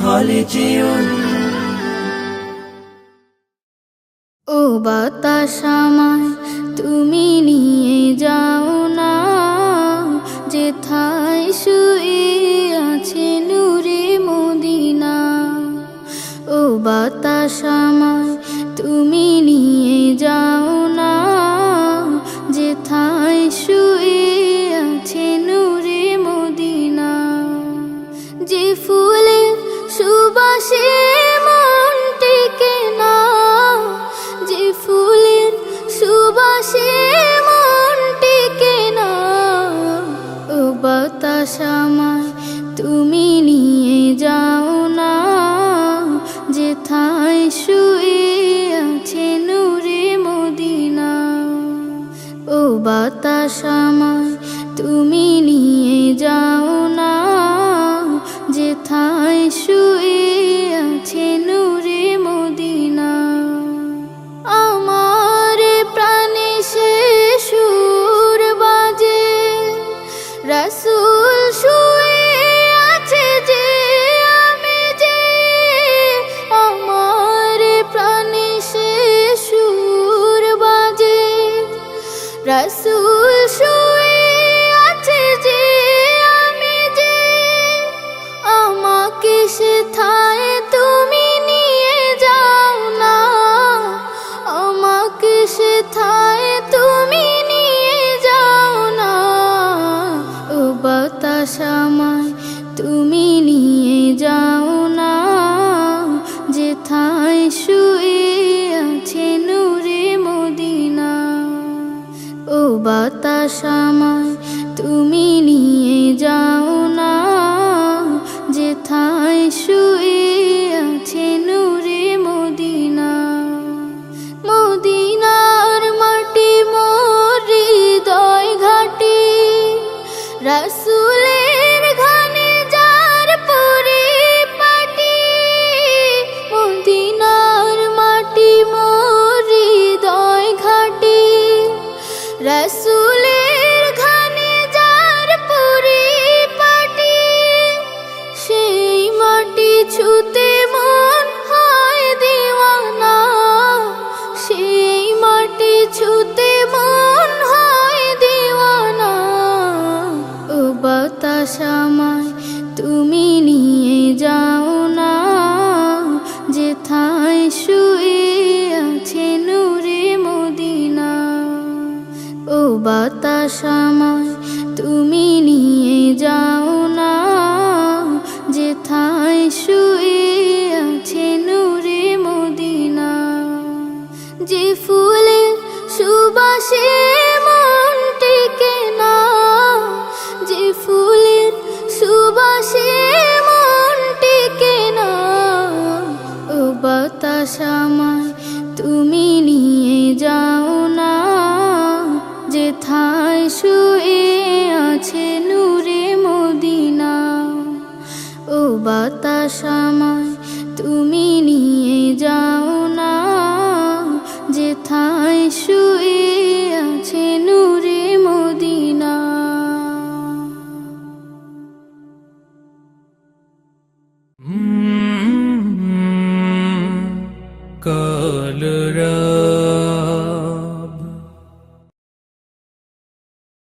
হলে যেও। ও বাতাস আমায় তুমি নিয়ে যাও না, যেথায় শুয়ে আছে নূরে মদিনা। ও বাতাস আমায় তুমি নিয়ে যাও না, যেথায় শুয়ে আছে নূরে মদিনা। যে ফুলের সুবাসে মন টেকে না, যে ফুলের সুবাসে মন টেকে না। ও বাতাস আমায় তুমি নিয়ে যাও না, যেথায় শুয়ে আছে নূরে মদিনা। ও বাতাস আমায় তুমি নিয়ে যাও না, যেথায় শুয়ে আছে নূরে মদিনা। আমার প্রাণে সে সুর বাজে, রাসূল শুয়ে আছে যে আমি যে। আমার প্রাণে সে সুর বাজে, রাসূল শুয়ে আছে যে আমি যে। আমাকে সেথায় তুমি নিয়ে যাও না, আমাকে সেথায় তুমি নিয়ে যাও না। ও বাতাস আমায় তুমি নিয়ে যাও না, যেথায় শুয়ে আছে নূরে মদিনা। ও বাতাস আমায় তুমি নিয়ে যাও না, যেথায় শুয়ে আছে নূরে মদিনা। মদিনার মাটি মোর হৃদয় ঘাটি, রাসূলের ঘানে যার পরিপাটি। মদিনার মাটি মোর হৃদয় ঘাটি, রাসূলের ঘানে যার পরিপাটি। সেই মাটি ছুতে মন হয় দিওয়ানা, সেই মাটি ছুতে মন হয় দিওয়ানা। ও বাতাস আমায় তুমি নিয়ে যাও